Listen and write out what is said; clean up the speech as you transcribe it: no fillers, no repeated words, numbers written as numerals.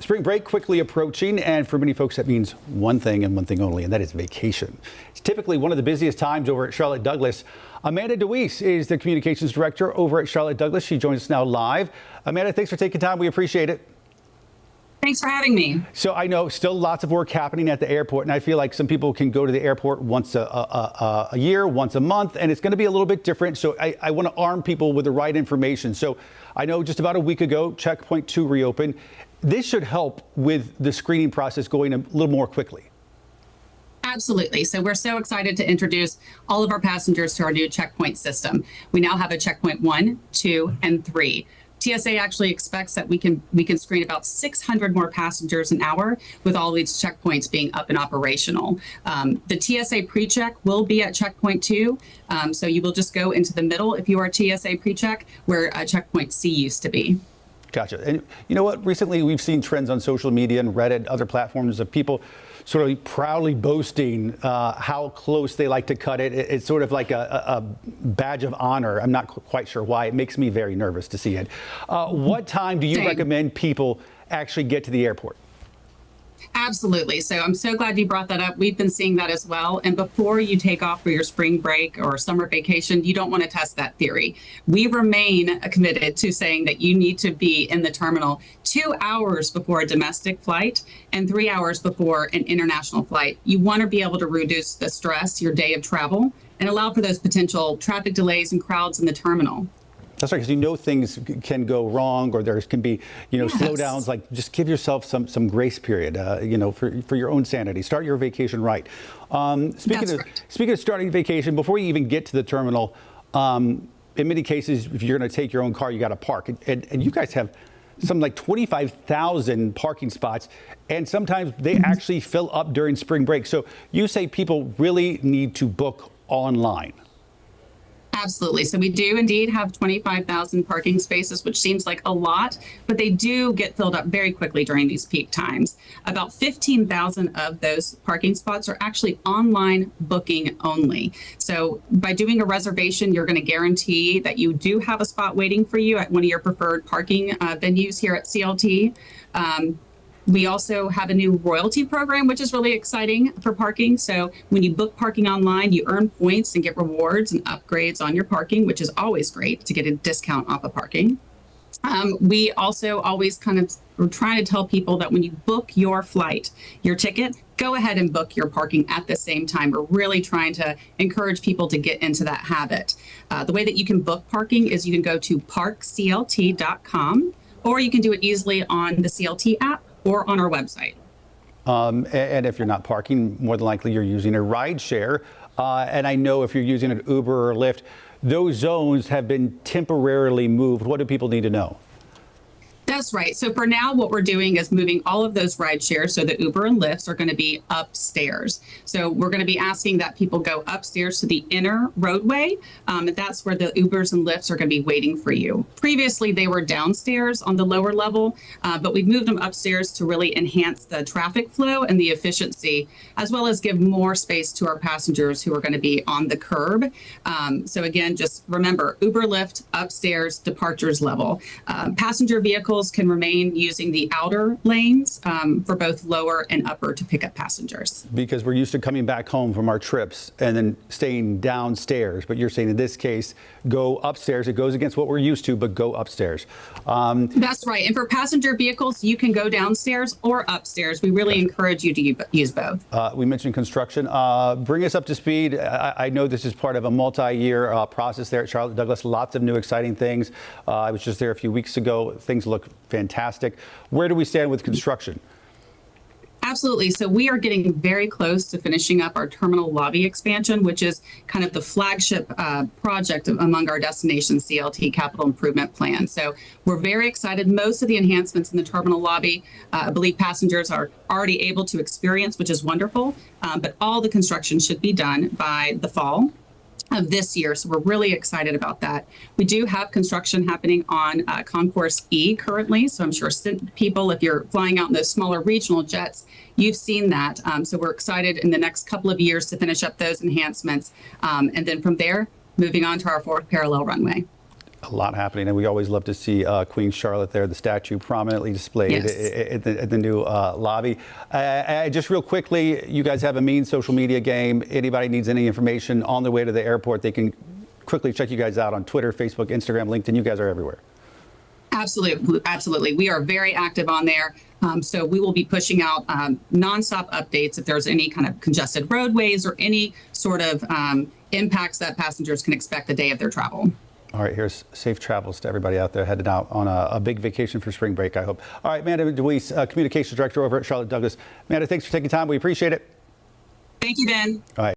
Spring break quickly approaching, and for many folks that means one thing and one thing only, and that is vacation. It's typically one of the busiest times over at Charlotte Douglas. Amanda DeWeese is the communications director over at Charlotte Douglas. She joins us now live. Amanda, thanks for taking time. We appreciate it. Thanks for having me. So I know still lots of work happening at the airport, and I feel like some people can go to the airport once a year, once a month, and it's going to be a little bit different. So I want to arm people with the right information. So I know just about a week ago, Checkpoint 2 reopened. This should help with the screening process going a little more quickly. Absolutely. So we're so excited to introduce all of our passengers to our new checkpoint system. We now have a checkpoint 1, 2, and 3. TSA actually expects that we can screen about 600 more passengers an hour with all these checkpoints being up and operational. The TSA pre-check will be at checkpoint 2. So you will just go into the middle if you are TSA pre-check, where checkpoint C used to be. Gotcha. And you know what? Recently, we've seen trends on social media and Reddit, other platforms of people sort of proudly boasting how close they like to cut it. It's sort of like a badge of honor. I'm not quite sure why. It makes me very nervous to see it. What time do you recommend people actually get to the airport? Absolutely. So I'm so glad you brought that up. We've been seeing that as well. And before you take off for your spring break or summer vacation, you don't want to test that theory. We remain committed to saying that you need to be in the terminal 2 hours before a domestic flight and 3 hours before an international flight. You want to be able to reduce the stress, your day of travel, and allow for those potential traffic delays and crowds in the terminal. That's right, because you know things can go wrong, or there can be, slowdowns. Like, just give yourself some grace period, for your own sanity. Start your vacation right. Speaking of starting vacation, before you even get to the terminal, in many cases, if you're going to take your own car, you got to park, and you guys have something like 25,000 parking spots, and sometimes they actually fill up during spring break. So you say people really need to book online. Absolutely. So we do indeed have 25,000 parking spaces, which seems like a lot, but they do get filled up very quickly during these peak times. About 15,000 of those parking spots are actually online booking only. So by doing a reservation, you're going to guarantee that you do have a spot waiting for you at one of your preferred parking venues here at CLT. We also have a new royalty program, which is really exciting for parking. So when you book parking online, you earn points and get rewards and upgrades on your parking, which is always great to get a discount off of parking. We also always we're trying to tell people that when you book your flight, your ticket, go ahead and book your parking at the same time. We're really trying to encourage people to get into that habit. The way that you can book parking is you can go to parkclt.com, or you can do it easily on the CLT app or on our website. And if you're not parking, more than likely you're using a Rideshare. And I know if you're using an Uber or Lyft, those zones have been temporarily moved. What do people need to know? That's right. So for now, what we're doing is moving all of those ride shares. So the Uber and Lyfts are going to be upstairs. So we're going to be asking that people go upstairs to the inner roadway. And that's where the Ubers and Lyfts are going to be waiting for you. Previously, they were downstairs on the lower level, but we've moved them upstairs to really enhance the traffic flow and the efficiency, as well as give more space to our passengers who are going to be on the curb. So again, just remember, Uber, Lyft, upstairs, departures level. Passenger vehicles can remain using the outer lanes for both lower and upper to pick up passengers. Because we're used to coming back home from our trips and then staying downstairs. But you're saying in this case, go upstairs. It goes against what we're used to, but go upstairs. That's right. And for passenger vehicles, you can go downstairs or upstairs. We really encourage you to use both. We mentioned construction. Bring us up to speed. I know this is part of a multi-year process there at Charlotte Douglas. Lots of new exciting things. I was just there a few weeks ago. Things look fantastic. Where do we stand with construction? Absolutely. So we are getting very close to finishing up our terminal lobby expansion, which is kind of the flagship project among our destination CLT capital improvement plan. So we're very excited. Most of the enhancements in the terminal lobby, I believe passengers are already able to experience, which is wonderful. But all the construction should be done by the fall of this year. So we're really excited about that. We do have construction happening on Concourse E currently. So I'm sure people, if you're flying out in those smaller regional jets, you've seen that. So we're excited in the next couple of years to finish up those enhancements. And then from there, moving on to our fourth parallel runway. A lot happening, and we always love to see Queen Charlotte there, the statue prominently displayed at the new lobby. Just real quickly, you guys have a mean social media game. Anybody needs any information on the way to the airport, they can quickly check you guys out on Twitter, Facebook, Instagram, LinkedIn. You guys are everywhere. Absolutely. We are very active on there. So we will be pushing out nonstop updates if there's any kind of congested roadways or any sort of impacts that passengers can expect the day of their travel. All right, here's safe travels to everybody out there headed out on a big vacation for spring break, I hope. All right, Amanda DeWeese, Communications Director over at Charlotte Douglas. Amanda, thanks for taking time. We appreciate it. Thank you, Ben. All right.